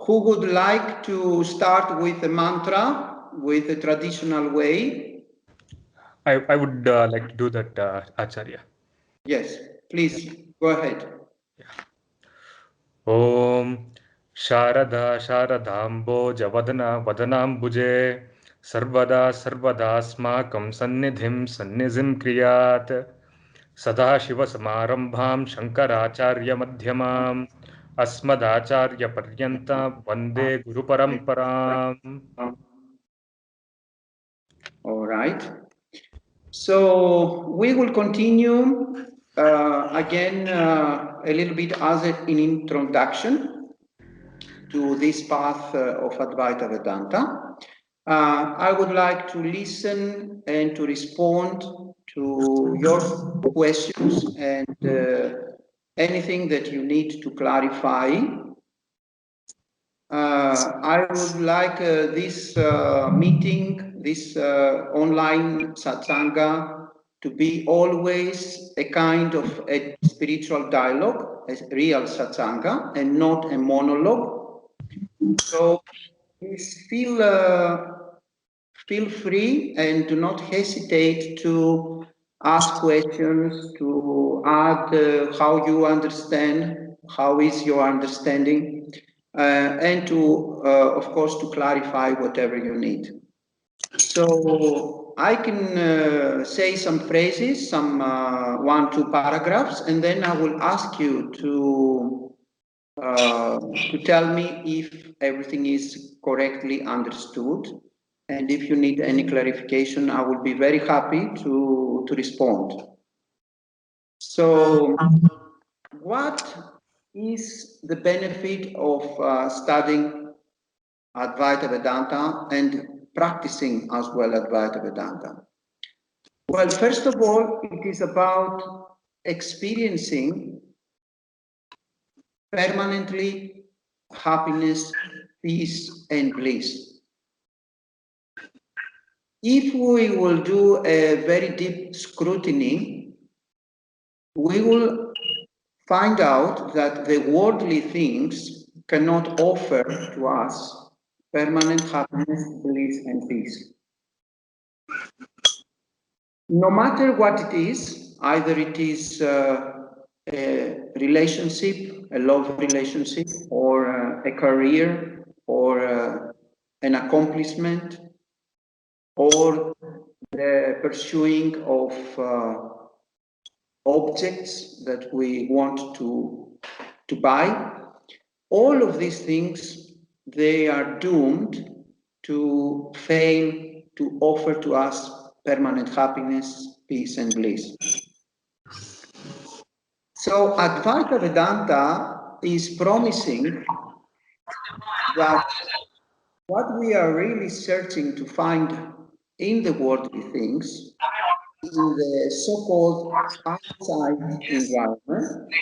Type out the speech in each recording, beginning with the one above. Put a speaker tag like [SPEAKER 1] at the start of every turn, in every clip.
[SPEAKER 1] who would like to start with a mantra, with the traditional way?
[SPEAKER 2] I would like to do that, Acharya.
[SPEAKER 1] Yes, please, go ahead.
[SPEAKER 2] Om Sharada Sharadamboja Vadana Vadanambuje Sarvada Sarvadasmakam Sannidhim Kriyat Sada Shiva Samarambham Shankaracharya Madhyamam Asmadacharya Paryanta Vande Guru Paramparam.
[SPEAKER 1] All right. So we will continue again a little bit as an introduction to this path of Advaita Vedanta. I would like to listen and to respond to your questions and anything that you need to clarify. I would like this meeting, this online satsanga, to be always a kind of a spiritual dialogue, a real satsanga, and not a monologue. So please feel free and do not hesitate to ask questions, to add how you understand, how is your understanding, and to, of course, to clarify whatever you need. So I can say some phrases, some 1-2 paragraphs, and then I will ask you to tell me if everything is correctly understood. And if you need any clarification, I will be very happy to respond. So, what is the benefit of studying Advaita Vedanta and practicing as well Advaita Vedanta? Well, first of all, it is about experiencing permanently happiness, peace, and bliss. If we will do a very deep scrutiny, we will find out that the worldly things cannot offer to us permanent happiness, bliss, and peace. No matter what it is, either it is a relationship, a love relationship, or a career, or an accomplishment, or the pursuing of objects that we want to buy. All of these things, they are doomed to fail to offer to us permanent happiness, peace, and bliss. So Advaita Vedanta is promising that what we are really searching to find in the worldly things, in the so-called outside environment,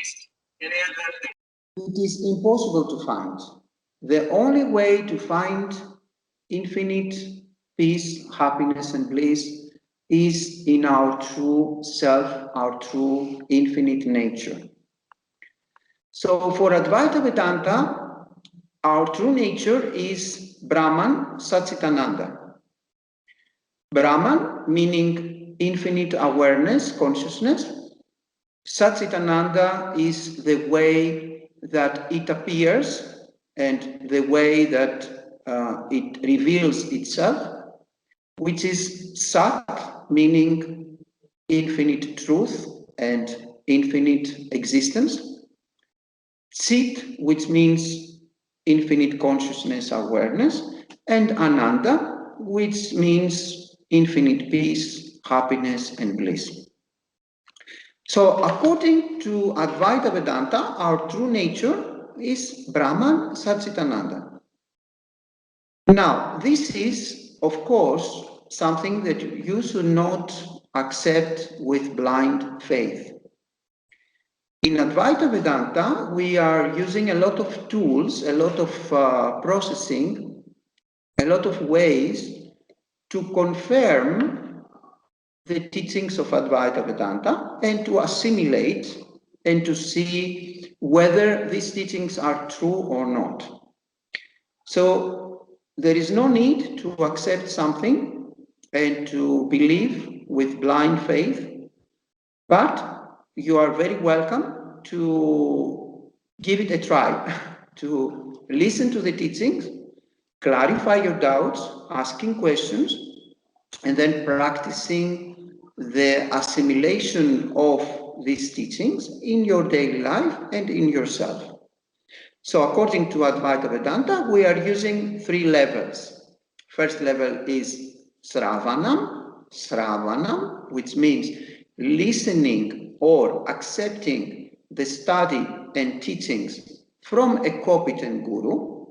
[SPEAKER 1] it is impossible to find. The only way to find infinite peace, happiness, and bliss is in our true self, our true infinite nature. So for Advaita Vedanta, our true nature is Brahman, Satchitananda. Brahman meaning infinite awareness, consciousness. Satchitananda is the way that it appears and the way that it reveals itself, which is Sat, meaning infinite truth and infinite existence. Chit, which means infinite consciousness, awareness, and Ananda, which means infinite peace, happiness, and bliss. So according to Advaita Vedanta, our true nature is Brahman Satchitananda. Now, this is, of course, something that you should not accept with blind faith. In Advaita Vedanta, we are using a lot of tools, a lot of processing, a lot of ways to confirm the teachings of Advaita Vedanta and to assimilate and to see whether these teachings are true or not. So there is no need to accept something and to believe with blind faith, but you are very welcome to give it a try, to listen to the teachings, clarify your doubts, asking questions, and then practicing the assimilation of these teachings in your daily life and in yourself. So according to Advaita Vedanta, we are using 3 levels. First level is Sravanam, which means listening or accepting the study and teachings from a competent guru,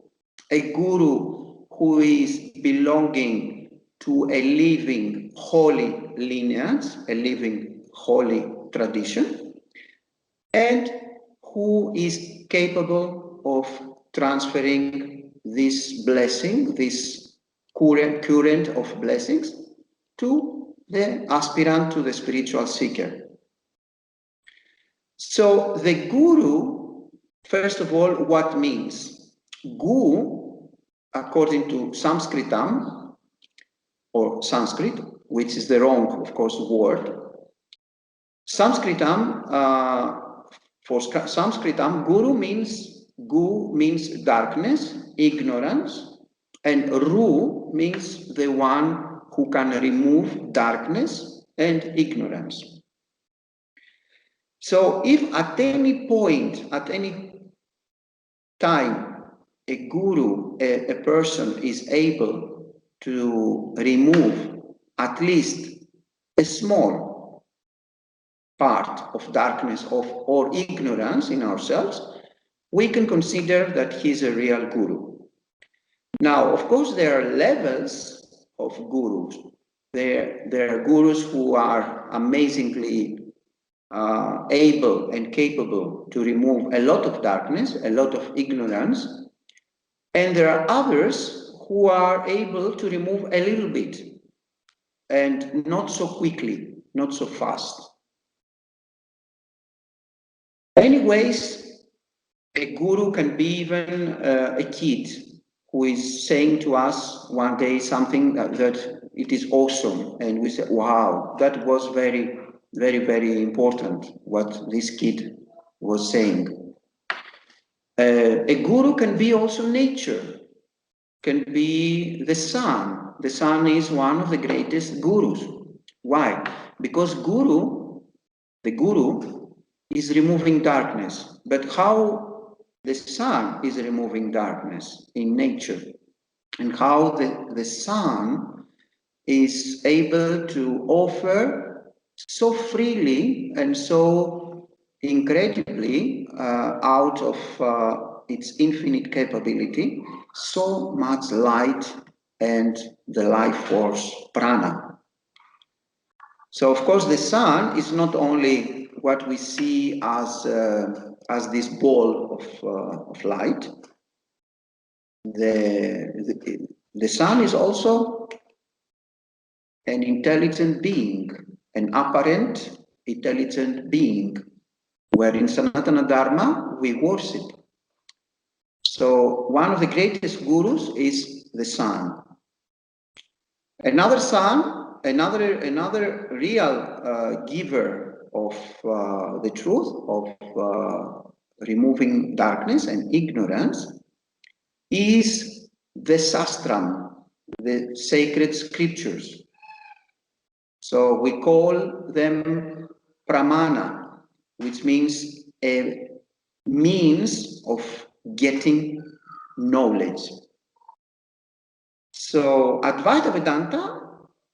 [SPEAKER 1] a guru who is belonging to a living holy lineage, a living holy tradition, and who is capable of transferring this blessing, this current of blessings, to the aspirant, to the spiritual seeker. So the guru, first of all, what means? Guru, according to Sanskritam, or Sanskrit, which is the wrong, of course, word. Sanskritam, for Sanskritam, Gu means darkness, ignorance, and Ru means the one who can remove darkness and ignorance. So if at any point, at any time, a guru, a person is able to remove at least a small part of darkness or ignorance in ourselves, we can consider that he's a real guru. Now, of course, there are levels of gurus. There are gurus who are amazingly able and capable to remove a lot of darkness, a lot of ignorance, and there are others who are able to remove a little bit and not so quickly, not so fast. Anyways, a guru can be even a kid who is saying to us one day something that it is awesome, and we say, wow, that was very, very, very important, what this kid was saying. A guru can be also nature, can be the sun. The sun is one of the greatest gurus. Why? Because the guru is removing darkness. But how the sun is removing darkness in nature, and how the sun is able to offer so freely and so incredibly out of its infinite capability, so much light and the life force prana. So of course the sun is not only what we see as this ball of light. The sun is also an intelligent being, an apparent intelligent being, where in Sanatana Dharma we worship. So one of the greatest gurus is the sun. Another sun, another real giver of the truth, of removing darkness and ignorance, is the Sastram, the sacred scriptures. So we call them pramana, which means a means of getting knowledge. So Advaita Vedanta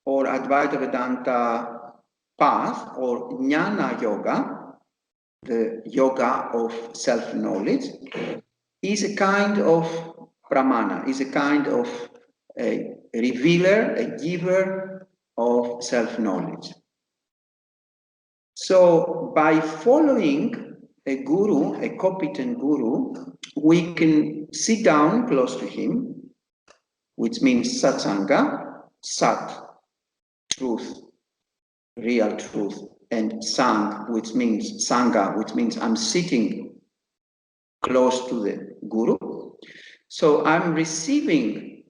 [SPEAKER 1] or Advaita Vedanta path or Jnana Yoga, the yoga of self-knowledge, is a kind of pramana, is a kind of a revealer, a giver of self-knowledge. So by following a guru, a competent guru, we can sit down close to him, which means Satsanga, Sat, truth, real truth, and Sang, which means Sangha, which means I'm sitting close to the guru. So I'm receiving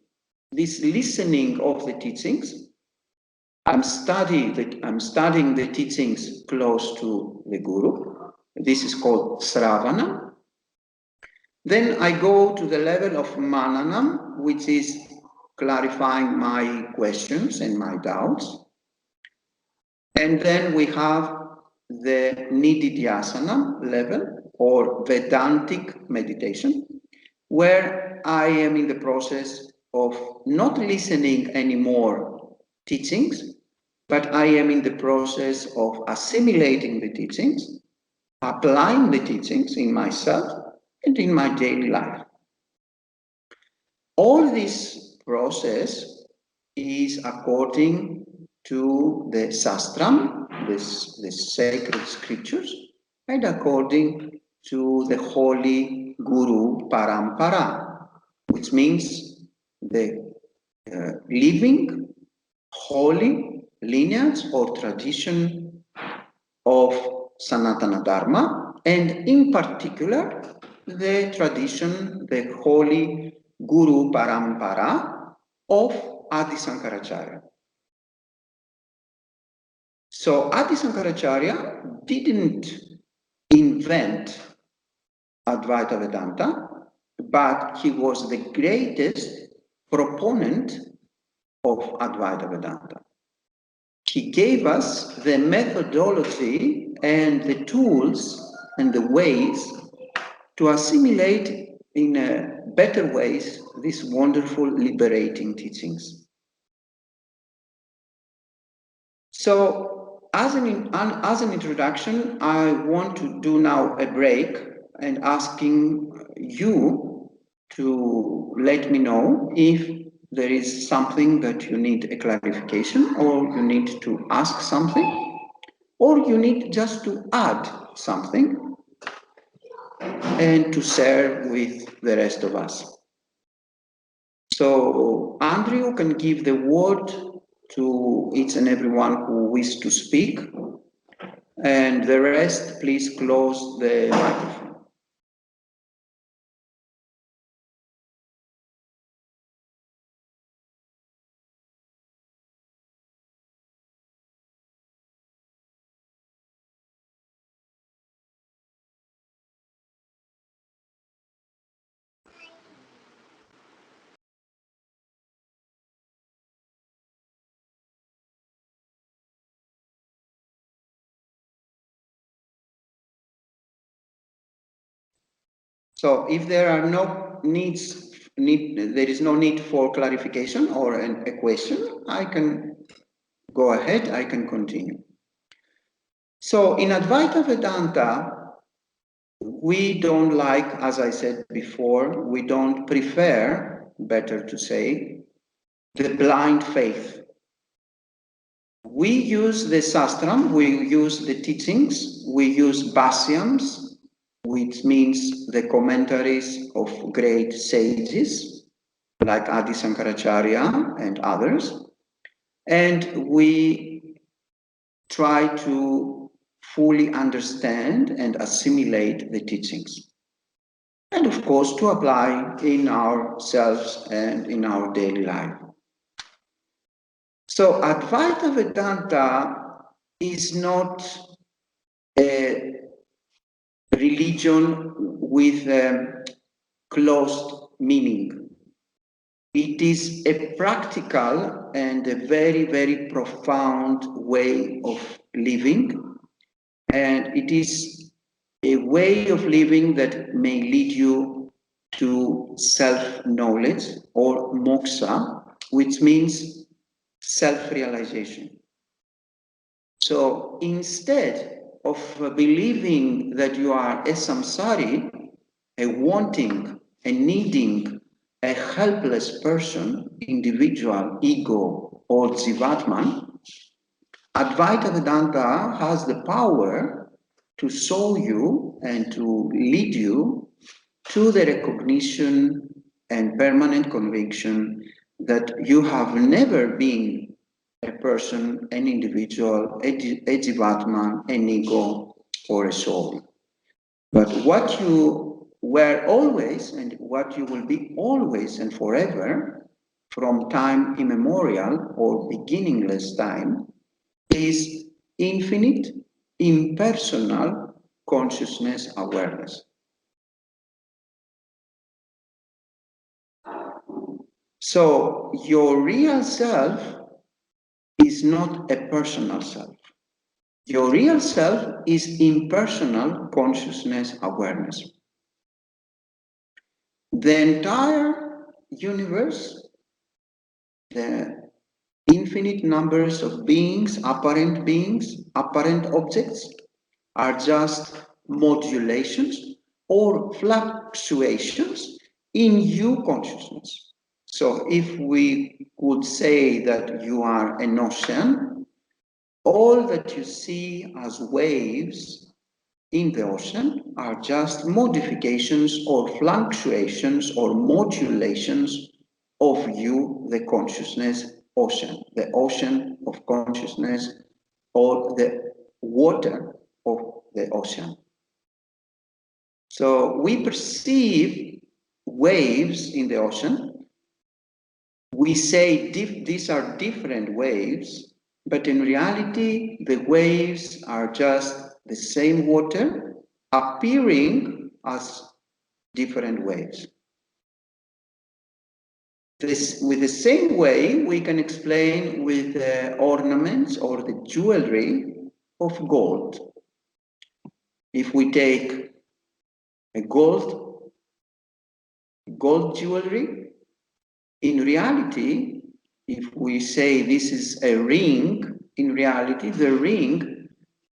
[SPEAKER 1] this listening of the teachings. I'm studying the teachings close to the Guru. This is called Sravanam. Then I go to the level of Mananam, which is clarifying my questions and my doubts. And then we have the Nididhyasana level, or Vedantic Meditation, where I am in the process of not listening anymore teachings, but I am in the process of assimilating the teachings, applying the teachings in myself and in my daily life. All this process is according to the Sastram, the sacred scriptures, and according to the holy Guru Parampara, which means the living, holy lineage or tradition of Sanatana Dharma, and in particular, the tradition, the holy Guru Parampara of Adi Sankaracharya. So Adi Sankaracharya didn't invent Advaita Vedanta, but he was the greatest proponent of Advaita Vedanta. He gave us the methodology and the tools and the ways to assimilate in better ways these wonderful liberating teachings. So as an introduction, I want to do now a break and asking you to let me know if there is something that you need a clarification, or you need to ask something, or you need just to add something and to share with the rest of us. So Andrew can give the word to each and everyone who wishes to speak, and the rest, please close the microphone. So if there are no there is no need for clarification or a question, I can go ahead, I can continue. So in Advaita Vedanta, we don't like, as I said before, we don't prefer, better to say, the blind faith. We use the Sastram, we use the teachings, we use Bhasyams, which means the commentaries of great sages like Adi Sankaracharya and others, and we try to fully understand and assimilate the teachings, and of course to apply in ourselves and in our daily life. So Advaita Vedanta is not a religion with a closed meaning. It is a practical and a very, very profound way of living, and it is a way of living that may lead you to self-knowledge or Moksa, which means self-realization. So instead of believing that you are a samsari, a wanting, a needing, a helpless person, individual, ego, or jivatman, Advaita Vedanta has the power to show you and to lead you to the recognition and permanent conviction that you have never been a person, an individual, a jivatman, an ego, or a soul. But what you were always, and what you will be always and forever, from time immemorial or beginningless time, is infinite, impersonal consciousness awareness. So your real self is not a personal self. Your real self is impersonal consciousness awareness. The entire universe, the infinite numbers of beings, apparent objects, are just modulations or fluctuations in you consciousness. So if we could say that you are an ocean, all that you see as waves in the ocean are just modifications or fluctuations or modulations of you, the consciousness ocean, the ocean of consciousness, or the water of the ocean. So we perceive waves in the ocean. We say these are different waves, but in reality, the waves are just the same water appearing as different waves. With the same way, we can explain with the ornaments or the jewelry of gold. If we take a gold jewelry, in reality, if we say this is a ring, in reality, the ring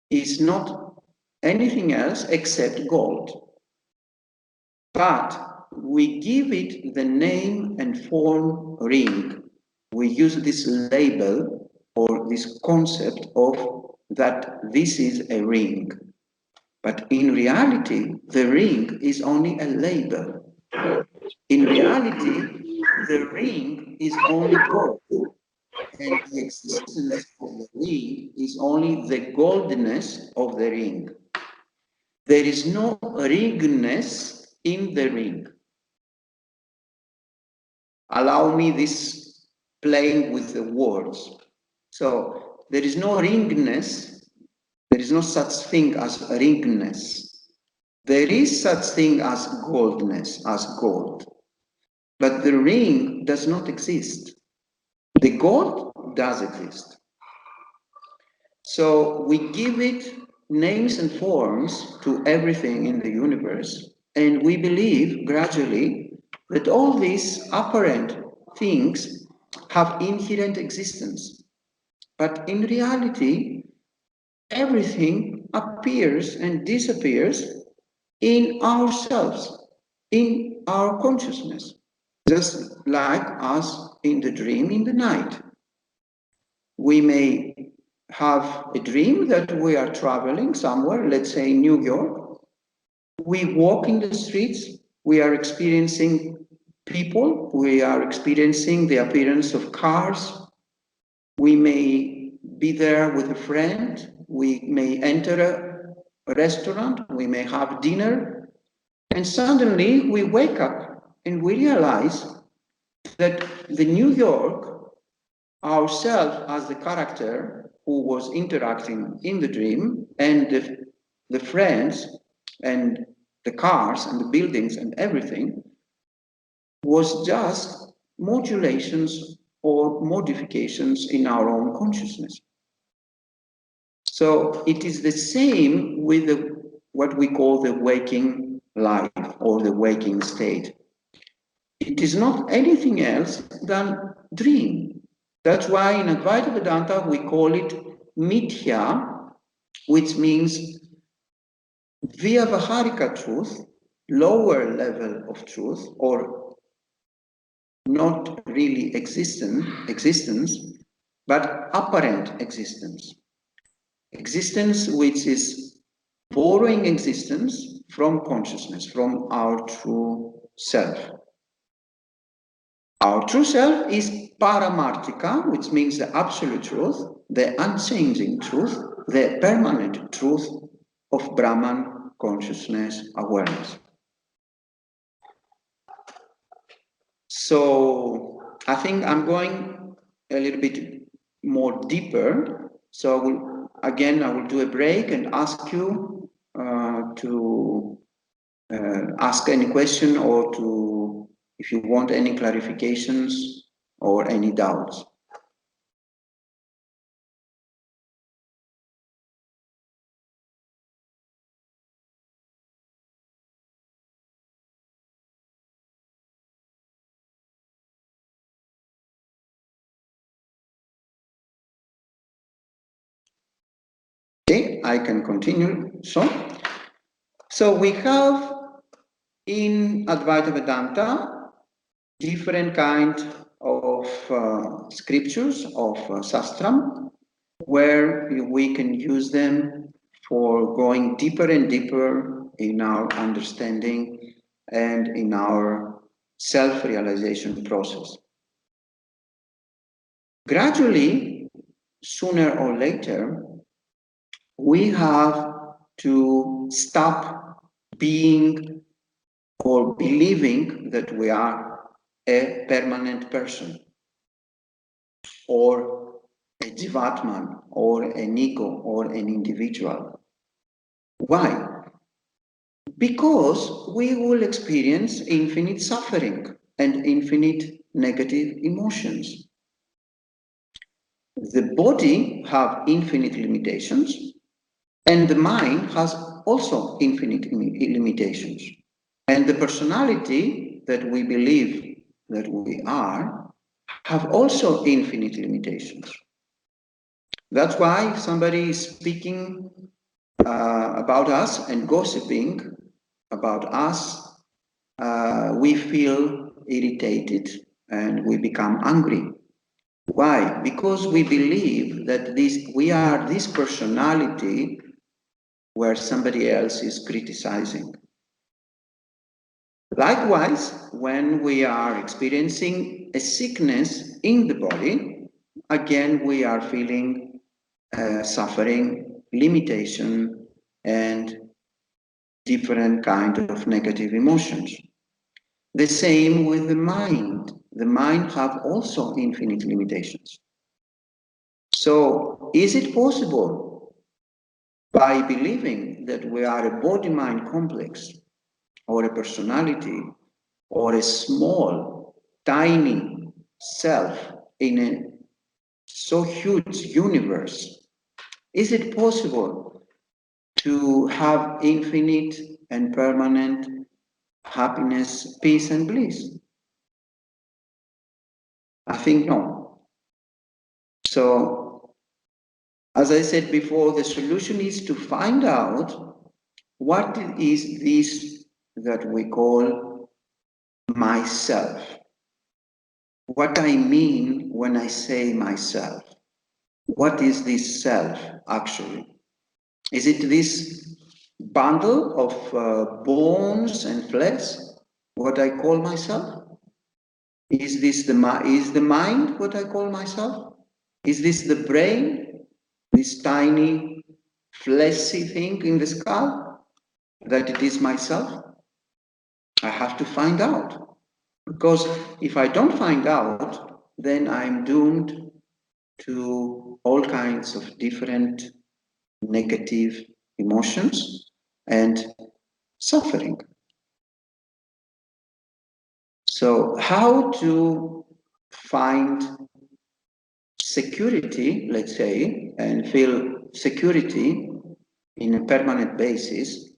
[SPEAKER 1] is not anything else except gold. But we give it the name and form ring. We use this label or this concept of that this is a ring. But in reality, the ring is only a label. In reality, the ring is only gold. And the existence of the ring is only the goldness of the ring. There is no ringness in the ring. Allow me this playing with the words. So there is no ringness, there is no such thing as ringness. There is such thing as goldness, as gold. But the ring does not exist. The gold does exist. So we give it names and forms to everything in the universe, and we believe gradually that all these apparent things have inherent existence. But in reality, everything appears and disappears in ourselves, in our consciousness, just like us in the dream in the night. We may have a dream that we are traveling somewhere, let's say New York. We walk in the streets, we are experiencing people, we are experiencing the appearance of cars. We may be there with a friend, we may enter a restaurant, we may have dinner, and suddenly we wake up and we realize that the New York, ourselves as the character who was interacting in the dream, and the friends and the cars and the buildings and everything, was just modulations or modifications in our own consciousness. So it is the same with what we call the waking life or the waking state. It is not anything else than dream. That's why in Advaita Vedanta we call it Nithya, which means Vyavaharika truth, lower level of truth, or not really existence, but apparent existence. Existence which is borrowing existence from consciousness, from our true self. Our true self is Paramartika, which means the absolute truth, the unchanging truth, the permanent truth of Brahman consciousness awareness. So I think I'm going a little bit more deeper. So I will do a break and ask you to ask any question or to, if you want any clarifications or any doubts. Okay, I can continue. So we have in Advaita Vedanta different kind of scriptures of sastram, where we can use them for going deeper and deeper in our understanding and in our self-realization process. Gradually, sooner or later, we have to stop being or believing that we are a permanent person or a jivatman or an ego or an individual. Why? Because we will experience infinite suffering and infinite negative emotions. The body has infinite limitations, and the mind has also infinite limitations. And the personality that we believe that we are have also infinite limitations. That's why if somebody is speaking about us and gossiping about us, we feel irritated and we become angry. Why? Because we believe that we are this personality where somebody else is criticizing. Likewise, when we are experiencing a sickness in the body, again we are feeling suffering, limitation, and different kind of negative emotions. The same with the mind. The mind have also infinite limitations. So is it possible, by believing that we are a body-mind complex or a personality or a small, tiny self in a so huge universe, is it possible to have infinite and permanent happiness, peace, and bliss? I think no. So, as I said before, the solution is to find out what is this that we call myself. What I mean when I say myself. What is this self actually? Is it this bundle of bones and flesh, what I call myself? Is the mind what I call myself? Is this the brain, this tiny fleshy thing in the skull, that it is myself? I have to find out. Because if I don't find out, then I'm doomed to all kinds of different negative emotions and suffering. So how to find security, let's say, and feel security in a permanent basis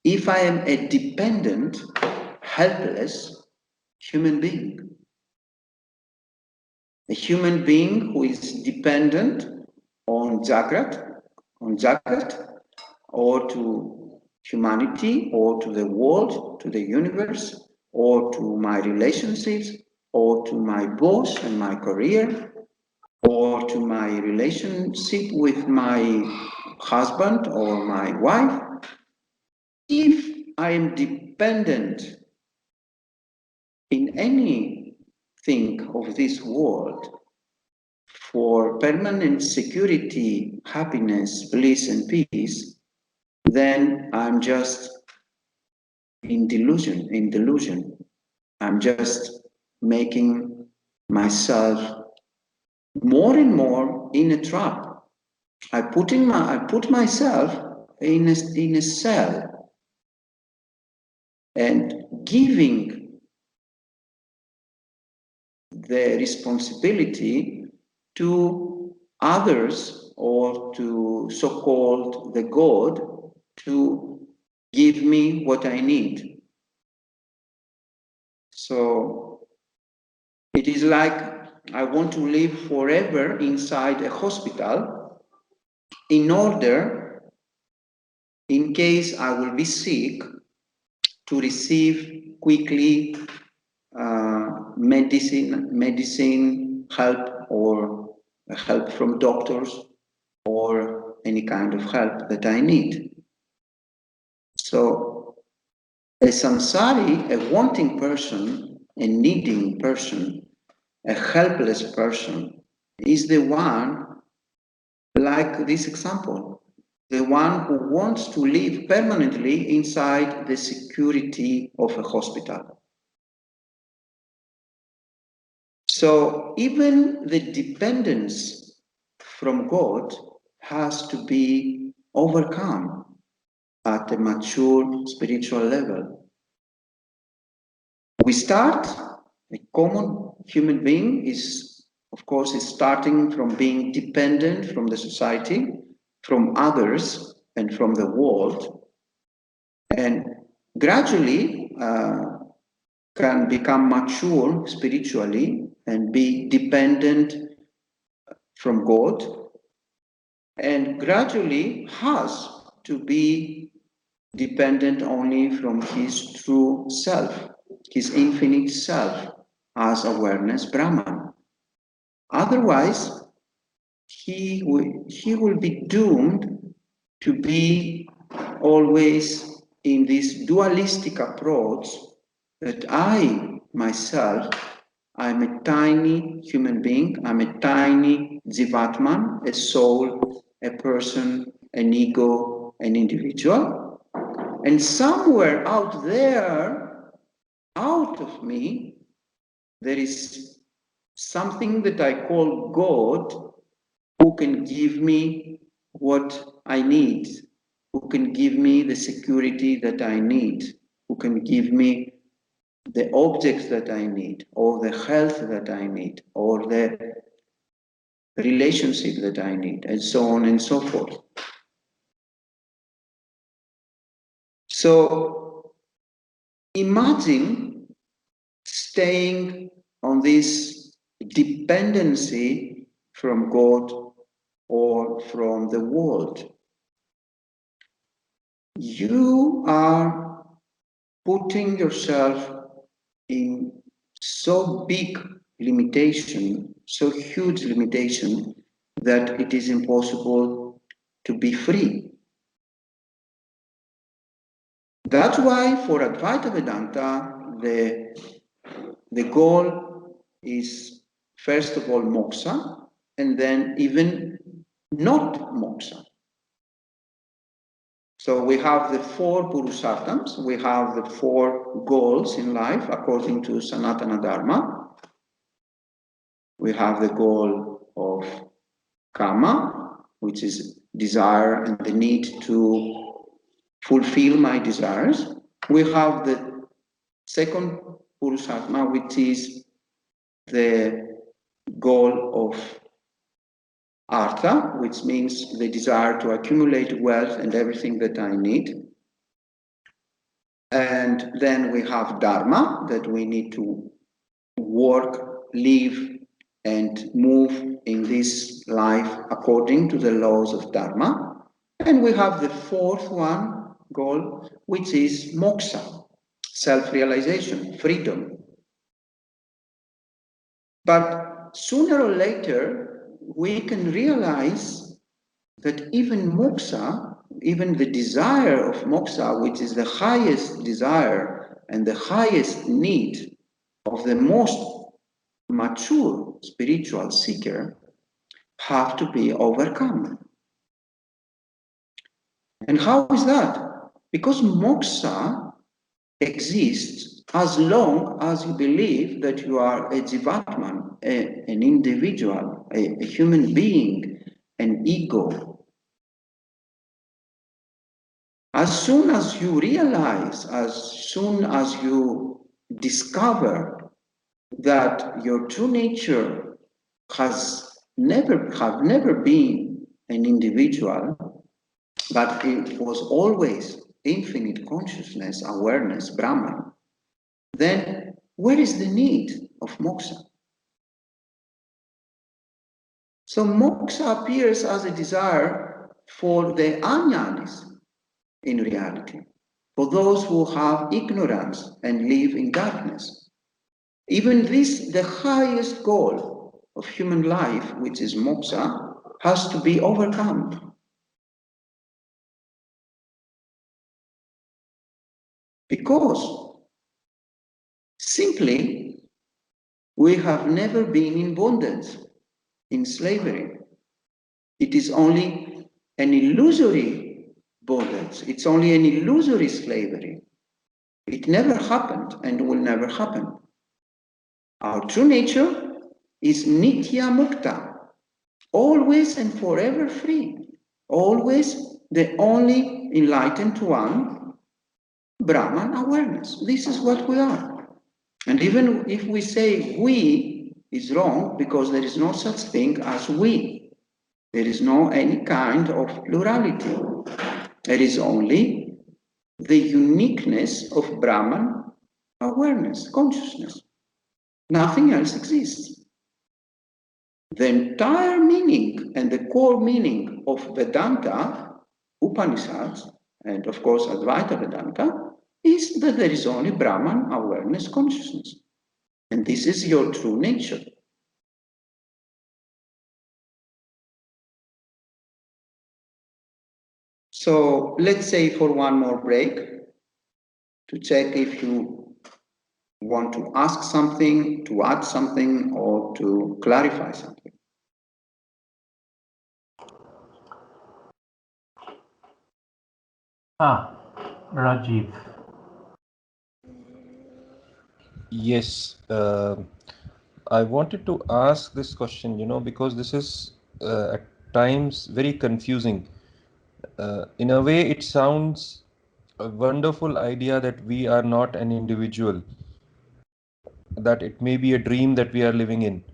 [SPEAKER 1] if I am a dependent, helpless human being? A human being who is dependent on Jagat, or to humanity, or to the world, to the universe, or to my relationships, or to my boss and my career, or to my relationship with my husband or my wife. If I am dependent in anything of this world for permanent security, happiness, bliss, and peace, then I'm just in delusion. I'm just making myself more and more in a trap. I put myself in a cell, and giving the responsibility to others or to so-called the God to give me what I need. So it is like I want to live forever inside a hospital in order, in case I will be sick, to receive quickly medicine help, or help from doctors, or any kind of help that I need. So a samsari, a wanting person, a needing person, a helpless person, is the one like this example, the one who wants to live permanently inside the security of a hospital. So even the dependence from God has to be overcome at a mature spiritual level. We start, a common human being is, of course, is starting from being dependent from the society, from others, and from the world, and gradually can become mature spiritually and be dependent from God, and gradually has to be dependent only from his true self, his infinite self, as awareness Brahman. Otherwise, he will be doomed to be always in this dualistic approach that I, myself, I'm a tiny human being, I'm a tiny Jivatman, a soul, a person, an ego, an individual. And somewhere out there, out of me, there is something that I call God, who can give me what I need, who can give me the security that I need, who can give me the objects that I need, or the health that I need, or the relationship that I need, and so on and so forth. So imagine staying on this dependency from God or from the world. You are putting yourself in so big limitation, so huge limitation, that it is impossible to be free. That's why for Advaita Vedanta, the goal is first of all Moksa, and then even not Moksa. So we have the four Purusharthams, we have the four goals in life according to Sanatana Dharma. We have the goal of Kama, which is desire and the need to fulfill my desires. We have the second Purusharthama, which is the goal of Artha, which means the desire to accumulate wealth and everything that I need. And then we have Dharma, that we need to work, live, and move in this life according to the laws of Dharma. And we have the fourth one goal, which is Moksha, self-realization, freedom. But sooner or later, we can realize that even Moksha, even the desire of Moksha, which is the highest desire and the highest need of the most mature spiritual seeker, have to be overcome. And how is that? Because Moksha exists as long as you believe that you are a jivatman, an individual, a human being, an ego. As soon as you realize, as soon as you discover that your true nature have never been an individual, but it was always infinite consciousness, awareness, Brahman, then where is the need of moksha? So moksha appears as a desire for the ajnanis in reality, for those who have ignorance and live in darkness. Even this, the highest goal of human life, which is moksha, has to be overcome. Because simply, we have never been in bondage, in slavery. It is only an illusory bondage. It's only an illusory slavery. It never happened and will never happen. Our true nature is Nithya Muhkta, always and forever free, always the only enlightened one, Brahman awareness. This is what we are. And even if we say we is wrong, because there is no such thing as we. There is no any kind of plurality. There is only the uniqueness of Brahman awareness, consciousness. Nothing else exists. The entire meaning and the core meaning of Vedanta, Upanishads, and of course Advaita Vedanta, is that there is only Brahman awareness consciousness. And this is your true nature. So let's say for one more break to check if you want to ask something, to add something, or to clarify something.
[SPEAKER 3] Rajiv.
[SPEAKER 4] Yes, I wanted to ask this question, because this is at times very confusing. In a way, it sounds a wonderful idea that we are not an individual, that it may be a dream that we are living in.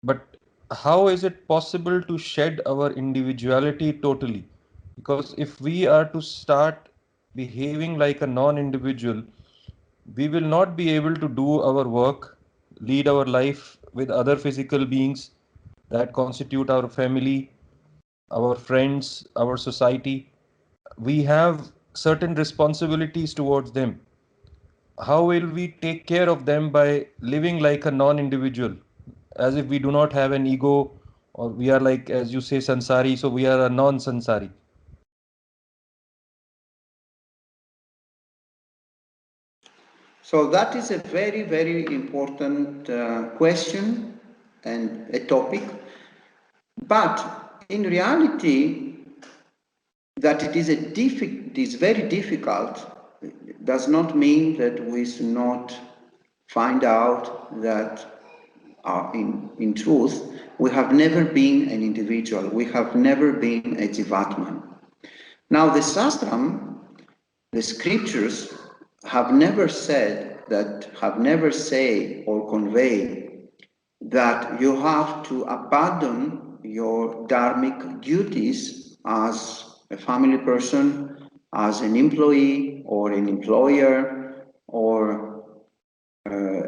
[SPEAKER 4] But how is it possible to shed our individuality totally? Because if we are to start behaving like a non-individual, we will not be able to do our work, lead our life with other physical beings that constitute our family, our friends, our society. We have certain responsibilities towards them. How will we take care of them by living like a non-individual, as if we do not have an ego, or we are like, as you say, sansari, so we are a non-sansari?
[SPEAKER 1] So that is a very, very important question and a topic. But in reality, that it is very difficult does not mean that we should not find out that in truth, we have never been an individual. We have never been a jivatman. Now, the Shastram, the scriptures, have never say or convey that you have to abandon your dharmic duties as a family person, as an employee or an employer, or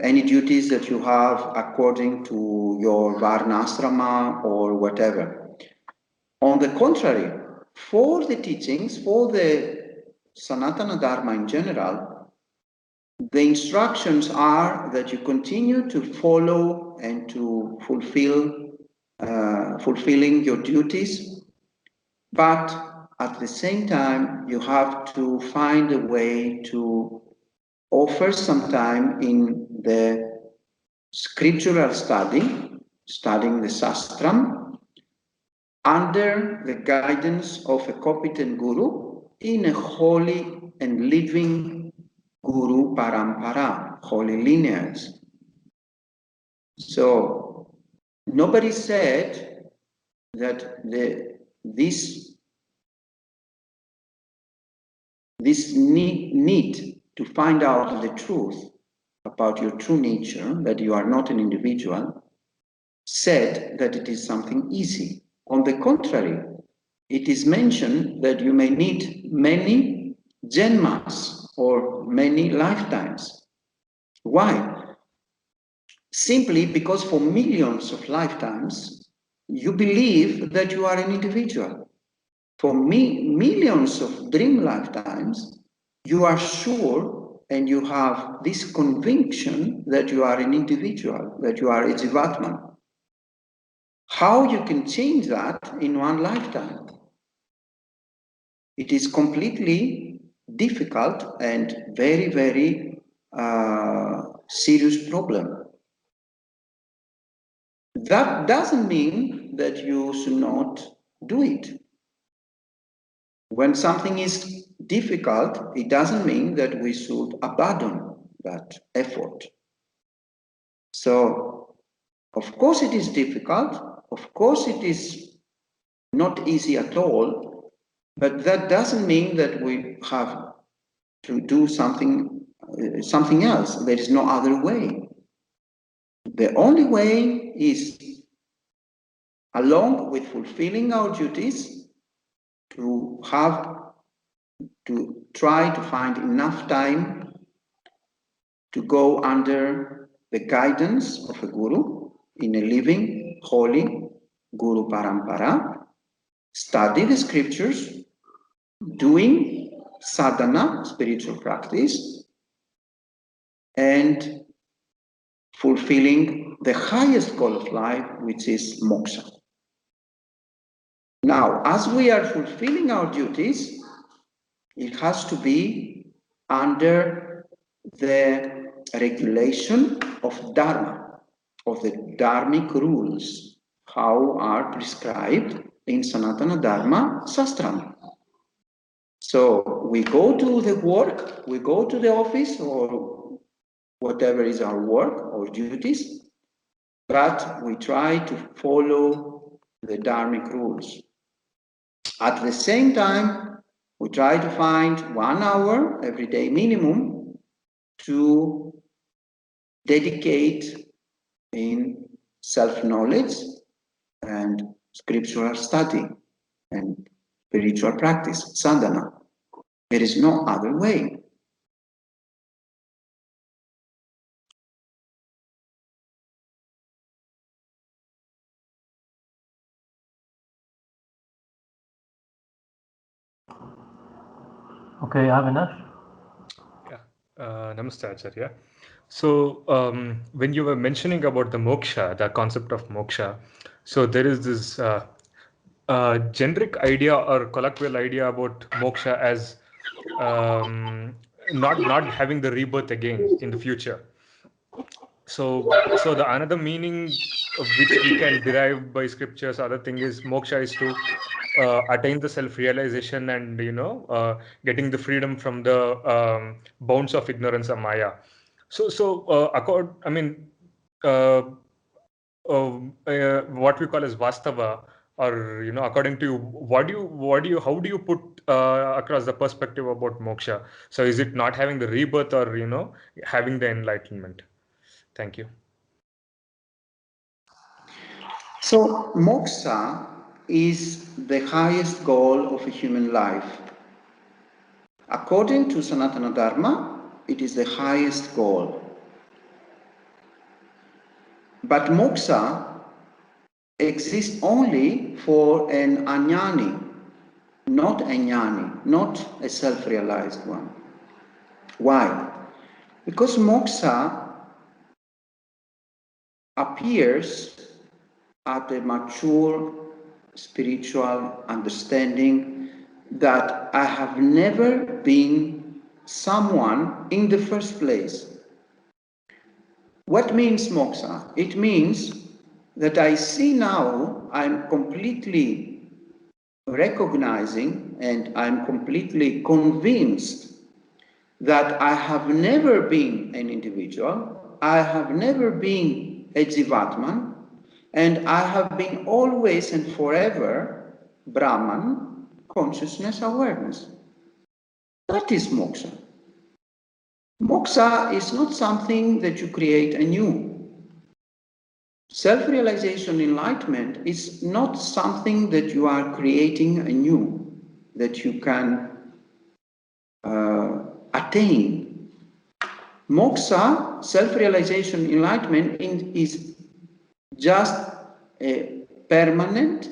[SPEAKER 1] any duties that you have according to your varnasrama or whatever. On the contrary, for the teachings, for the Sanatana Dharma in general, the instructions are that you continue to follow and to fulfilling your duties, but at the same time, you have to find a way to offer some time in the scriptural studying the Shastram, under the guidance of a competent guru in a holy and living Guru Parampara, holy lineage. So nobody said that this need to find out the truth about your true nature, that you are not an individual, said that it is something easy. On the contrary, it is mentioned that you may need many janmas or many lifetimes. Why? Simply because for millions of lifetimes, you believe that you are an individual. For millions of dream lifetimes, you are sure and you have this conviction that you are an individual, that you are a Jivatman. How you can change that in one lifetime? It is completely difficult and very, very serious problem. That doesn't mean that you should not do it. When something is difficult, it doesn't mean that we should abandon that effort. So, of course it is difficult, of course it is not easy at all, but that doesn't mean that we have to do something else. There is no other way. The only way is, along with fulfilling our duties, to try to find enough time to go under the guidance of a guru in a living, holy Guru Parampara, study the scriptures, doing sadhana, spiritual practice, and fulfilling the highest goal of life, which is moksha. Now, as we are fulfilling our duties, it has to be under the regulation of Dharma, of the Dharmic rules, how are prescribed in Sanatana Dharma Sastram. So we go to the work, we go to the office, or whatever is our work or duties, but we try to follow the Dharmic rules. At the same time, we try to find 1 hour every day minimum to dedicate in self-knowledge and scriptural study and spiritual practice, sadhana. There is no other way.
[SPEAKER 3] Okay, Avinash.
[SPEAKER 2] Yeah. Namaste, Acharya. So when you were mentioning about the moksha, the concept of moksha, so there is this generic idea or colloquial idea about moksha as not having the rebirth again in the future. So the another meaning of which we can derive by scriptures, other thing is moksha is to attain the self-realization and getting the freedom from the bounds of ignorance or maya. Uh, what we call as vastava, or according to you, how do you put across the perspective about moksha? So is it not having the rebirth, or having the enlightenment? Thank you.
[SPEAKER 1] So moksha is the highest goal of a human life. According to Sanatana Dharma, it is the highest goal. But moksha exists only for an ajnani, not a jnani, not a self-realized one. Why? Because moksha appears at a mature spiritual understanding that I have never been someone in the first place. What means moksha? It means that I see now I'm completely recognizing and I'm completely convinced that I have never been an individual, I have never been a Jivatman, and I have been always and forever Brahman, consciousness, awareness. That is moksha. Moksha is not something that you create anew. Self-realization, enlightenment is not something that you are creating anew, that you can attain. Moksha, self-realization, enlightenment is just a permanent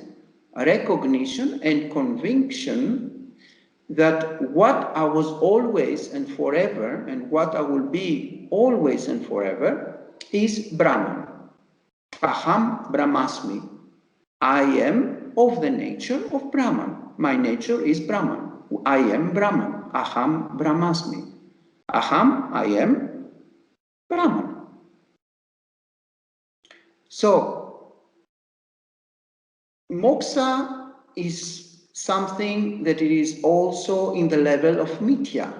[SPEAKER 1] recognition and conviction that what I was always and forever and what I will be always and forever is Brahman. Aham Brahmasmi. I am of the nature of Brahman. My nature is Brahman. I am Brahman. Aham Brahmasmi. Aham, I am Brahman. So, moksha is something that it is also in the level of Nithya.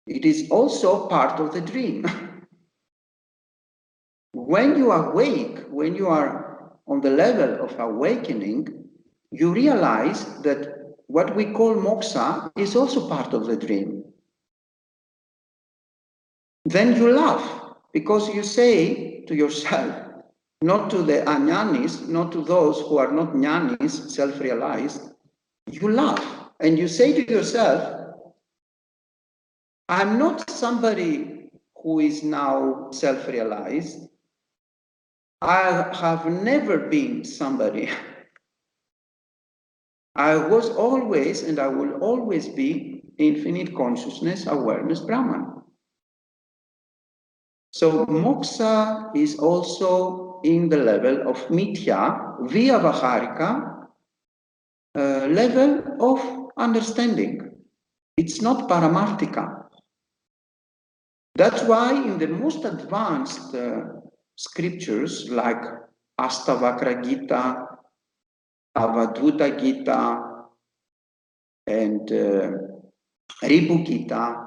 [SPEAKER 1] It is also part of the dream. When you awake, when you are on the level of awakening, you realize that what we call moksha is also part of the dream. Then you laugh because you say to yourself, not to the ajnanis, not to those who are not jnanis, self-realized, you laugh and you say to yourself, I'm not somebody who is now self-realized. I have never been somebody. I was always and I will always be infinite consciousness, awareness, Brahman. So moksha is also in the level of mithya, vyavaharika, level of understanding. It's not paramarthika. That's why in the most advanced scriptures like Astavakra Gita, Avadhuta Gita, and Ripu Gita,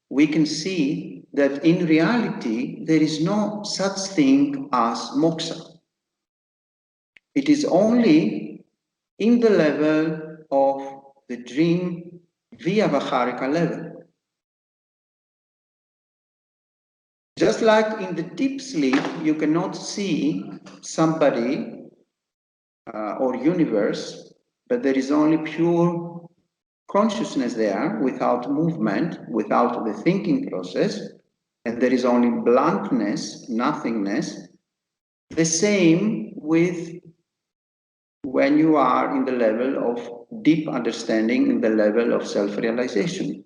[SPEAKER 1] we can see that in reality there is no such thing as moksha. It is only in the level of the dream vyavaharika level. Just like in the deep sleep, you cannot see somebody or universe, but there is only pure consciousness there without movement, without the thinking process, and there is only blankness, nothingness. The same with when you are in the level of deep understanding, in the level of self-realization.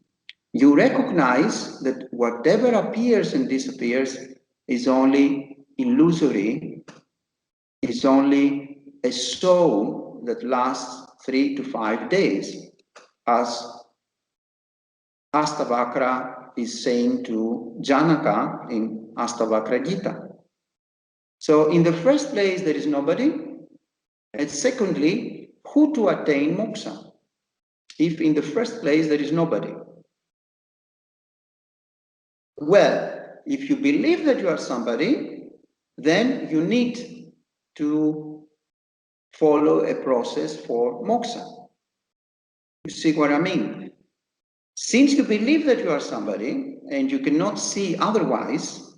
[SPEAKER 1] You recognize that whatever appears and disappears is only illusory, is only a show that lasts 3 to 5 days, as Astavakra is saying to Janaka in Astavakra Gita. So in the first place, there is nobody. And secondly, who to attain moksha? If in the first place, there is nobody. Well, if you believe that you are somebody, then you need to follow a process for moksha. You see what I mean? Since you believe that you are somebody and you cannot see otherwise,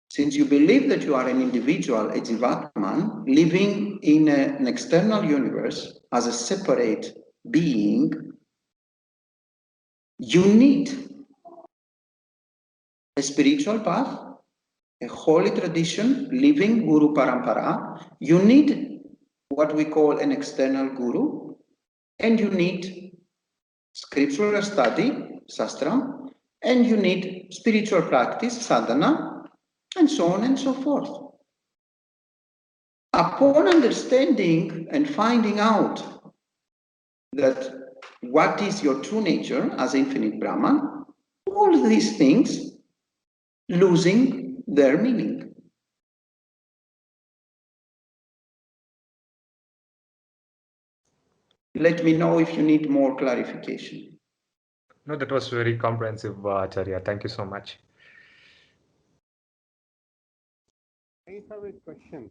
[SPEAKER 1] since you believe that you are an individual, a jivatman, living in an external universe as a separate being, you need a spiritual path, a holy tradition, living guru parampara. You need what we call an external guru, and you need scriptural study, sastram, and you need spiritual practice, sadhana, and so on and so forth. Upon understanding and finding out that what is your true nature as infinite Brahman, all these things losing their meaning. Let me know if you need more clarification.
[SPEAKER 2] No, that was very comprehensive, Acharya. Thank you so much.
[SPEAKER 5] I have a question.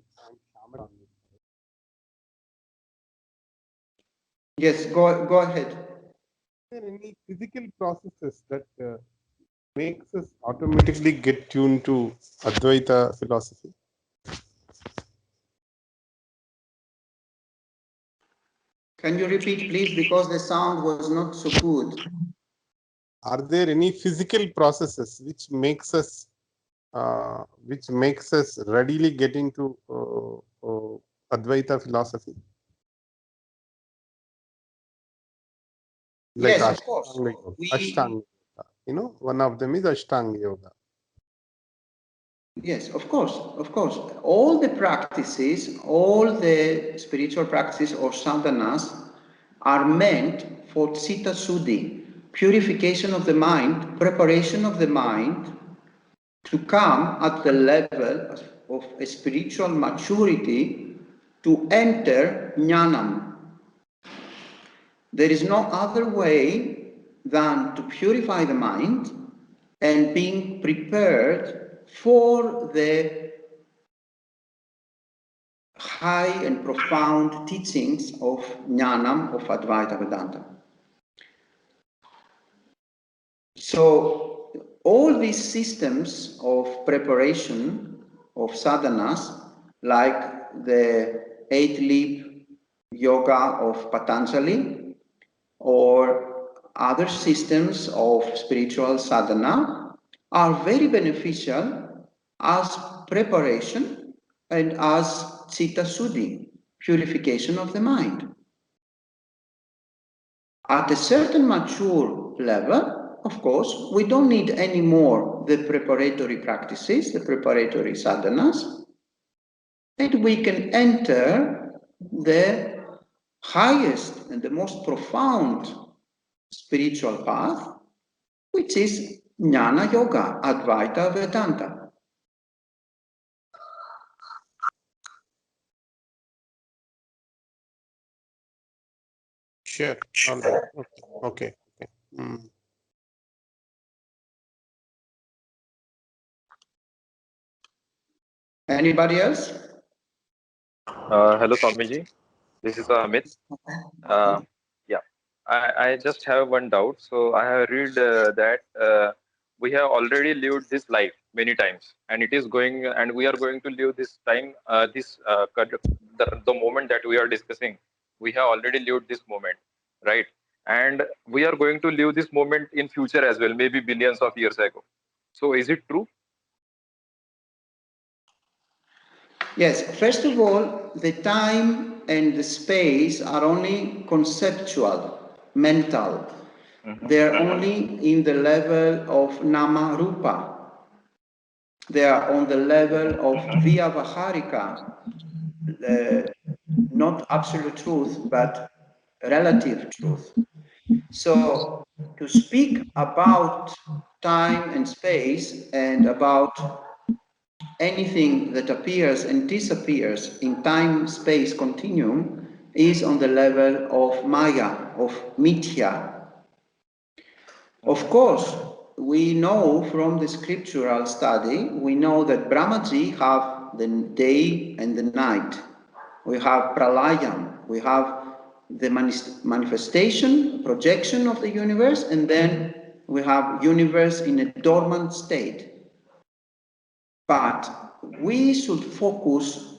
[SPEAKER 1] Yes, go ahead.
[SPEAKER 5] Are there any physical processes that makes us automatically get tuned to Advaita philosophy?
[SPEAKER 1] Can you repeat, please, because the sound was not so good?
[SPEAKER 5] Are there any physical processes which makes us readily get into Advaita philosophy? Like
[SPEAKER 1] Yes, of course.
[SPEAKER 5] Ashtanga Yoga. Ashtanga Yoga. One of them is Ashtanga Yoga.
[SPEAKER 1] Yes, of course, of course. All the practices, all the spiritual practices or sadhanas are meant for citta suddhi, purification of the mind, preparation of the mind to come at the level of a spiritual maturity to enter jnanam. There is no other way than to purify the mind and being prepared for the high and profound teachings of Jnanam, of Advaita Vedanta. So all these systems of preparation of sadhanas, like the 8-leaf yoga of Patanjali, or other systems of spiritual sadhana, are very beneficial as preparation and as citta suddhi, purification of the mind. At a certain mature level, of course, we don't need any more the preparatory practices, the preparatory sadhanas, and we can enter the highest and the most profound spiritual path, which is Jnana Yoga, Advaita Vedanta.
[SPEAKER 5] Sure. All right. Okay.
[SPEAKER 1] Anybody else?
[SPEAKER 6] Hello, Swamiji. This is Amit. Yeah, I just have one doubt. So I have read that we have already lived this life many times, and it is going, and we are going to live this time, the moment that we are discussing. We have already lived this moment, right? And we are going to live this moment in future as well, maybe billions of years ago. So is it true?
[SPEAKER 1] Yes, first of all, the time and the space are only conceptual, mental. They're only in the level of nama rupa. They are on the level of vyavaharika, not absolute truth, but relative truth. So to speak about time and space and about anything that appears and disappears in time-space continuum is on the level of Maya, of Mithya. Of course, we know from the scriptural study, we know that Brahmaji have the day and the night. We have pralayam, we have the manifestation, projection of the universe, and then we have universe in a dormant state. But we should focus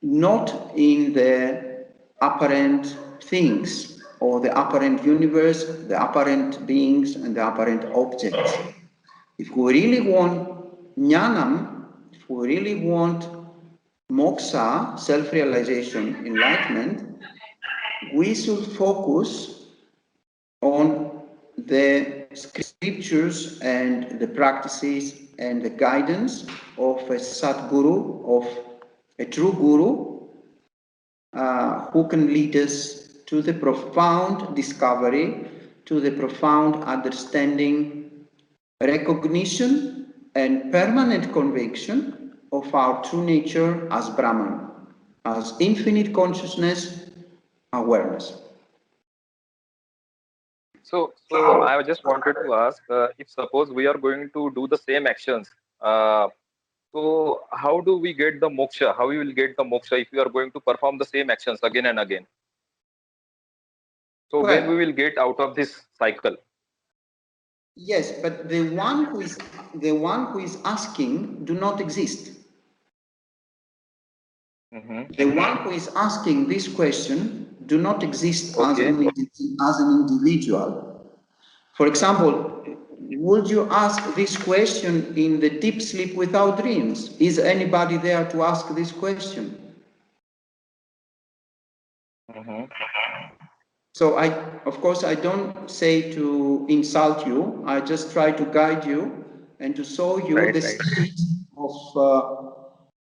[SPEAKER 1] not in the apparent things or the apparent universe, the apparent beings, and the apparent objects. If we really want jnanam, if we really want moksha, self-realization, enlightenment, we should focus on the scriptures and the practices and the guidance of a Satguru, of a true Guru, who can lead us to the profound discovery, to the profound understanding, recognition, and permanent conviction of our true nature as Brahman, as infinite consciousness, awareness.
[SPEAKER 6] So I just wanted to ask, if suppose we are going to do the same actions, so how do we get the moksha? How we will get the moksha if we are going to perform the same actions again and again? So when we
[SPEAKER 1] Well,
[SPEAKER 6] will get out of this cycle?
[SPEAKER 1] yes, but the one who is asking do not exist. The one who is asking this question do not exist as
[SPEAKER 6] Okay.
[SPEAKER 1] an individual. For example, would you ask this question in the deep sleep without dreams? Is anybody there to ask this question? So of course, I don't say to insult you. I just try to guide you and to show you the state of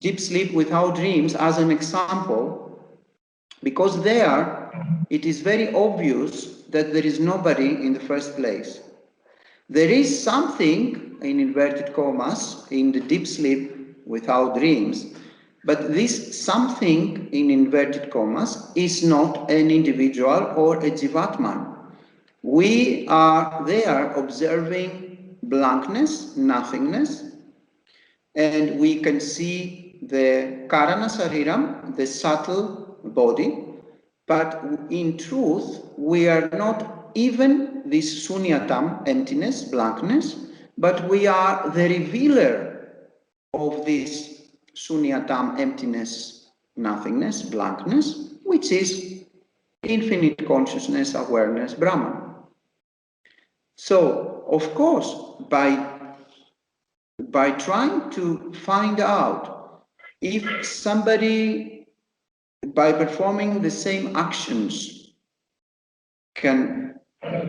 [SPEAKER 1] deep sleep without dreams as an example, because there it is very obvious that there is nobody in the first place. There is something, in inverted commas, in the deep sleep without dreams, but this something, in inverted commas, is not an individual or a jivatman. We are there observing blankness, nothingness, and we can see the karana sariram, the subtle body, but in truth, we are not even this sunyatam, emptiness, blankness, but we are the revealer of this sunyatam, emptiness, nothingness, blankness, which is infinite consciousness, awareness, Brahman. So, of course, by trying to find out if somebody, by performing the same actions, can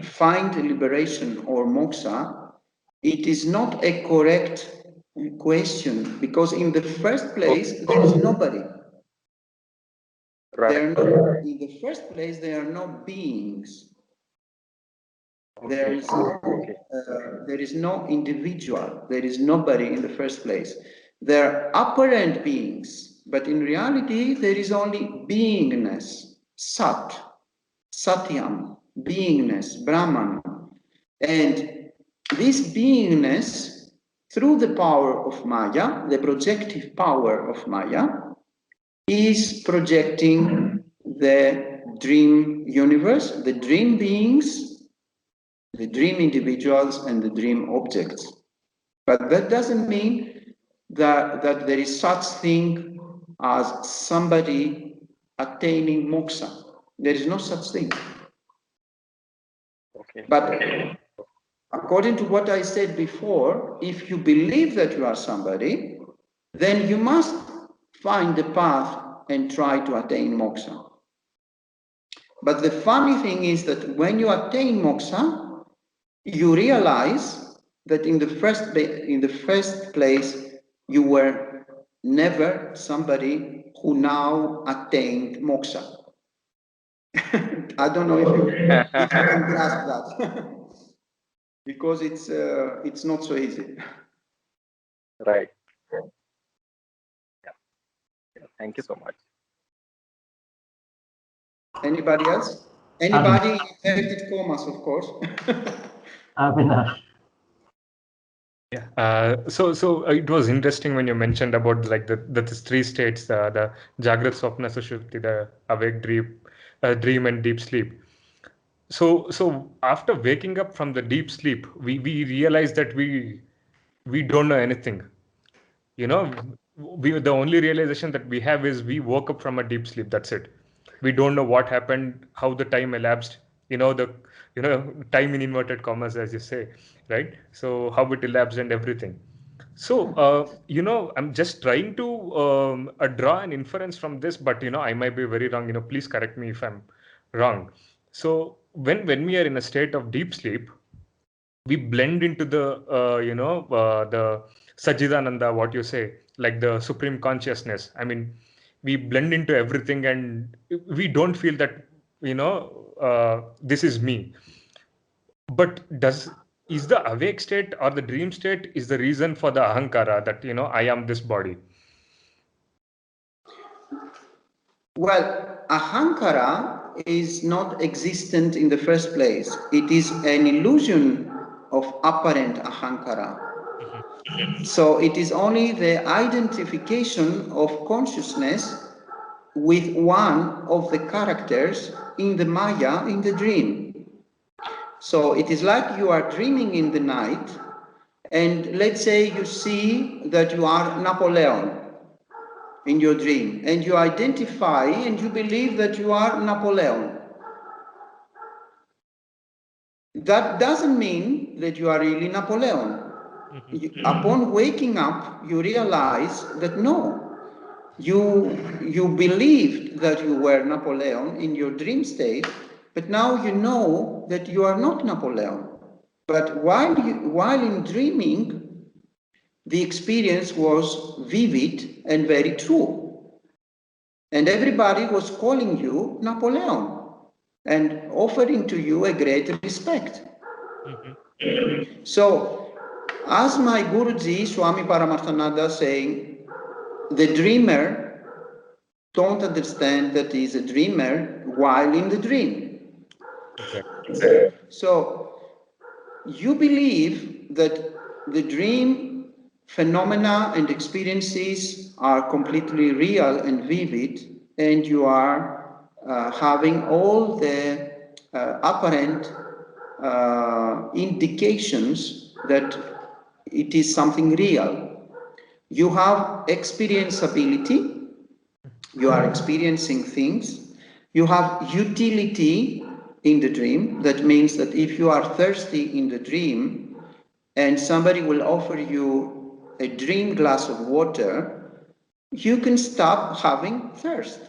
[SPEAKER 1] find liberation or moksha, it is not a correct question, because in the first place, there is nobody. In the first place, there are no beings. There is no individual. There is nobody in the first place. There are apparent beings, but in reality, there is only beingness, Sat, Satyam, beingness, Brahman. And this beingness, through the power of Maya, the projective power of Maya, is projecting the dream universe, the dream beings, the dream individuals, and the dream objects. But that doesn't mean that there is such thing as somebody attaining moksha. There is no such thing. But according to what I said before, if you believe that you are somebody, then you must find the path and try to attain moksha. But the funny thing is that when you attain moksha, you realize that in the first place, you were never somebody who now attained moksha. I don't know if you can grasp that, because it's not so easy.
[SPEAKER 6] Right. Thank you so much.
[SPEAKER 1] Anybody else? Anybody in inverted commas, of course.
[SPEAKER 3] Avinash.
[SPEAKER 2] Yeah. So it was interesting when you mentioned about like the three states, the Jagrat, Swapna, Sushupti, the awake, dream and deep sleep. So after waking up from the deep sleep, we realize that we don't know anything. You know, the only realization that we have is we woke up from a deep sleep. That's it. We don't know what happened, how the time elapsed. Time in inverted commas, as you say, right? So how it elapsed and everything. So I'm just trying to draw an inference from this, but I might be very wrong. Please correct me if I'm wrong. So when we are in a state of deep sleep, we blend into the Satchitananda, what you say, like the supreme consciousness. I mean, we blend into everything, and we don't feel that this is me. But is the awake state or the dream state is the reason for the ahankara that I am this body?
[SPEAKER 1] Well, ahankara is not existent in the first place. It is an illusion of apparent ahankara. So it is only the identification of consciousness with one of the characters in the Maya, in the dream. So it is like you are dreaming in the night, and let's say you see that you are Napoleon in your dream, and you identify and you believe that you are Napoleon. That doesn't mean that you are really Napoleon. Upon waking up, you realize that no, you believed that you were Napoleon in your dream state, but now you know that you are not Napoleon. But while in dreaming, the experience was vivid and very true. And everybody was calling you Napoleon and offering to you a great respect. So, as my Guruji, Swami Paramarthananda, saying, the dreamer don't understand that he is a dreamer while in the dream.
[SPEAKER 2] Exactly.
[SPEAKER 1] So, you believe that the dream phenomena and experiences are completely real and vivid, and you are having all the apparent indications that it is something real. You have experienceability, you are experiencing things. You have utility in the dream. That means that if you are thirsty in the dream and somebody will offer you a dream glass of water, you can stop having thirst.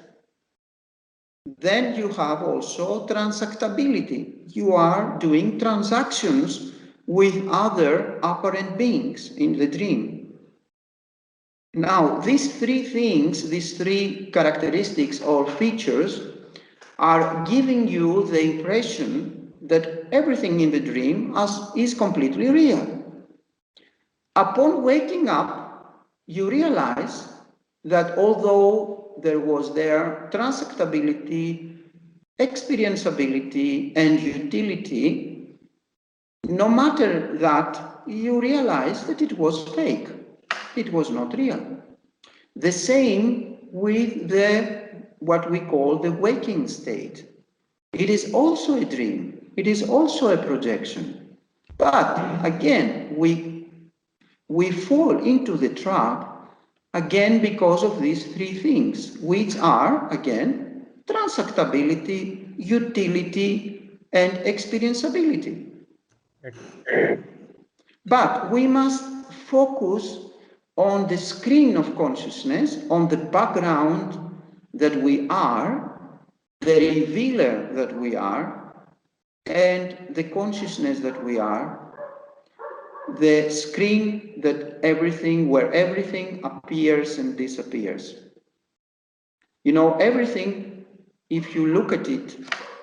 [SPEAKER 1] Then you have also transactability. You are doing transactions with other apparent beings in the dream. Now, these three things, these three characteristics or features are giving you the impression that everything in the dream is completely real. Upon waking up, you realize that although there was transactability, experienceability, and utility, no matter that, you realize that it was fake. It was not real. The same with what we call the waking state. It is also a dream. It is also a projection. But again, we fall into the trap again because of these three things, which are, again, transactability, utility, and experienceability. But we must focus on the screen of consciousness, on the background that we are, the revealer that we are, and the consciousness that we are, the screen where everything appears and disappears. You know, everything, if you look at it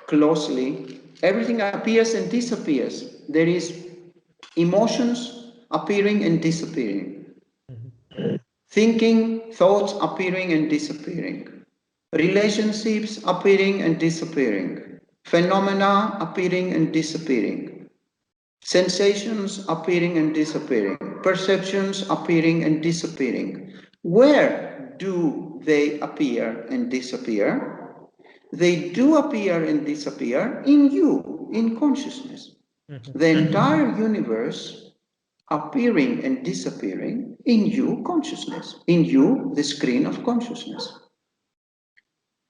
[SPEAKER 1] closely, everything appears and disappears. There is emotions appearing and disappearing. Thinking, thoughts appearing and disappearing. Relationships appearing and disappearing. Phenomena appearing and disappearing. Sensations appearing and disappearing. Perceptions appearing and disappearing. Where do they appear and disappear? They do appear and disappear in you, in consciousness. The entire universe appearing and disappearing in you, consciousness, in you, the screen of consciousness.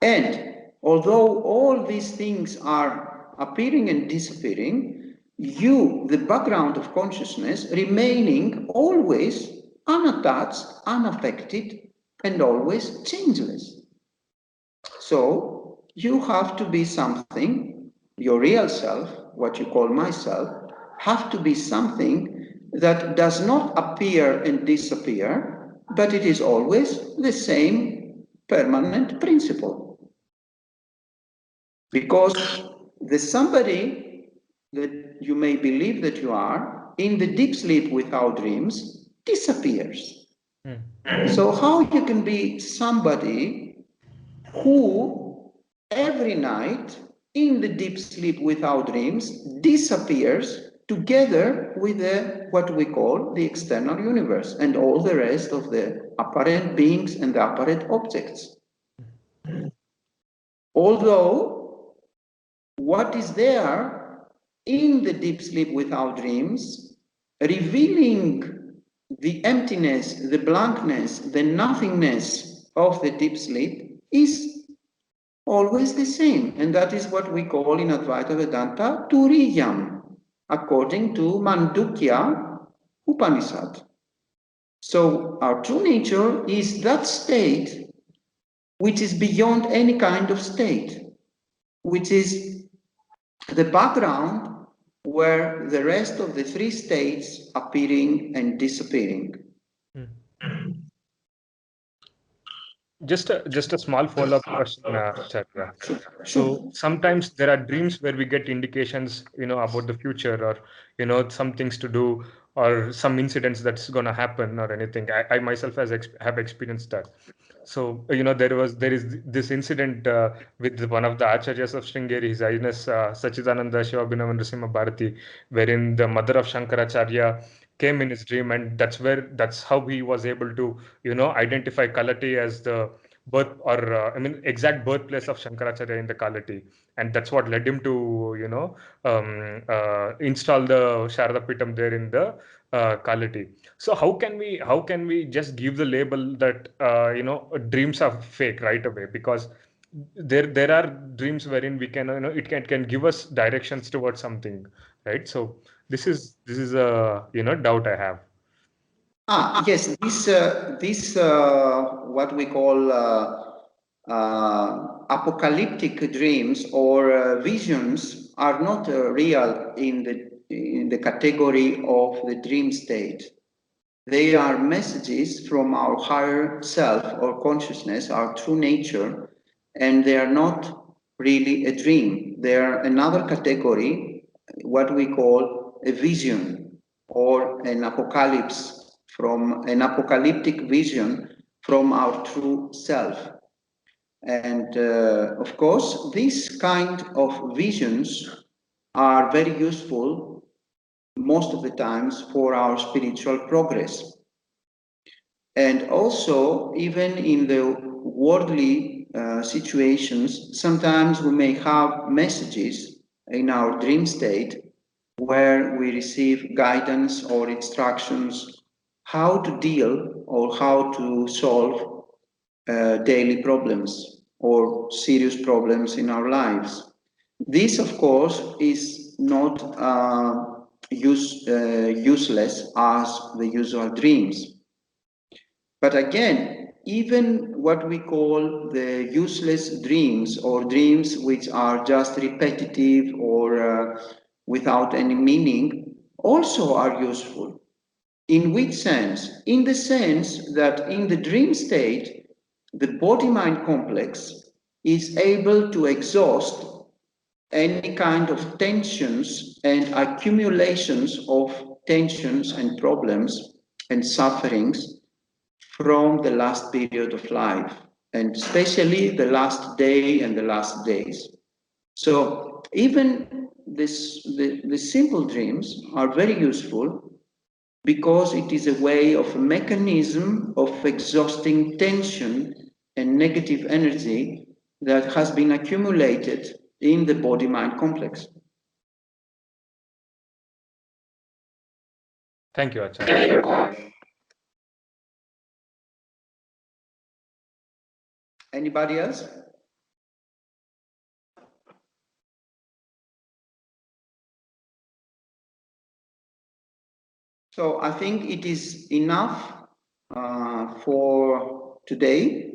[SPEAKER 1] And although all these things are appearing and disappearing, you, the background of consciousness, remaining always unattached, unaffected, and always changeless. So you have to be something, your real self, what you call myself, have to be something that does not appear and disappear, but it is always the same permanent principle. Because the somebody that you may believe that you are, in the deep sleep without dreams, disappears. So how you can be somebody who every night in the deep sleep without dreams disappears together with what we call the external universe and all the rest of the apparent beings and the apparent objects. Although what is there in the deep sleep without dreams, revealing the emptiness, the blankness, the nothingness of the deep sleep is always the same. And that is what we call in Advaita Vedanta Turiyam, according to Mandukya Upanishad. So our true nature is that state which is beyond any kind of state, which is the background where the rest of the three states appearing and disappearing.
[SPEAKER 2] Just a small follow-up question, Acharya. So sometimes there are dreams where we get indications, about the future, or some things to do, or some incidents that's gonna happen, or anything. I myself have experienced that. So there is this incident with one of the acharyas of Sringeri, His Highness Satchitananda Shivabhinavan Nrsimha Bharati, wherein the mother of Shankaracharya came in his dream, and that's how he was able to identify Kalati as the birth, or exact birthplace of Shankaracharya in the Kalati, and that's what led him to install the Sharada Pitam there in the Kalati. So how can we just give the label that dreams are fake right away? Because there are dreams wherein we can it can give us directions towards something, right? So this is a doubt I have.
[SPEAKER 1] Yes, this what we call apocalyptic dreams or visions are not real in the category of the dream state. They are messages from our higher self or consciousness, our true nature, and they are not really a dream. They are another category, what we call a vision or an apocalypse, from an apocalyptic vision from our true self. And of course, these kind of visions are very useful most of the times for our spiritual progress. And also, even in the worldly situations, sometimes we may have messages in our dream state where we receive guidance or instructions how to deal or how to solve daily problems or serious problems in our lives. This, of course, is not useless as the usual dreams. But again, even what we call the useless dreams or dreams which are just repetitive or without any meaning also are useful. In which sense? In the sense that in the dream state, the body-mind complex is able to exhaust any kind of tensions and accumulations of tensions and problems and sufferings from the last period of life, and especially the last day and the last days. So even the simple dreams are very useful because it is a way of a mechanism of exhausting tension and negative energy that has been accumulated in the body-mind complex.
[SPEAKER 2] Thank you, Acharya.
[SPEAKER 1] Anybody else? So I think it is enough for today.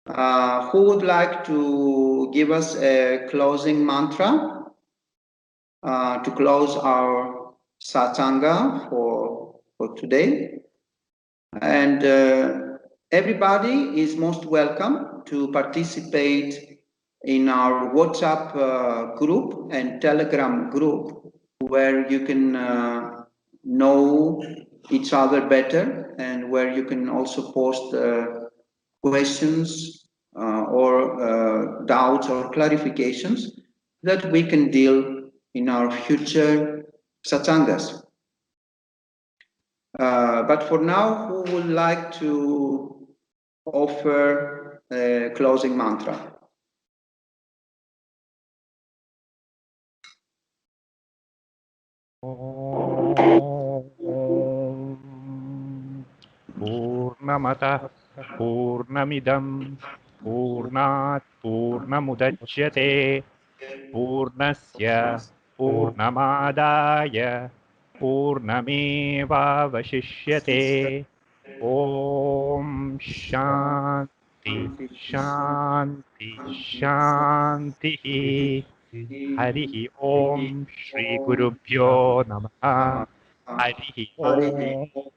[SPEAKER 1] Who would like to give us a closing mantra to close our Satsanga for today? And everybody is most welcome to participate in our WhatsApp group and Telegram group, where you can know each other better and where you can also post questions or doubts or clarifications that we can deal in our future satsangas. But for now, who would like to offer a closing mantra?
[SPEAKER 7] Purnamata Purnamidam Purnat Purnamudachyate Purnasya Purnamadaya Purnameva Vashishyate Om Shanti Shanti Shanti Harihi Om Shri Gurubhyo Namaha Harihi Om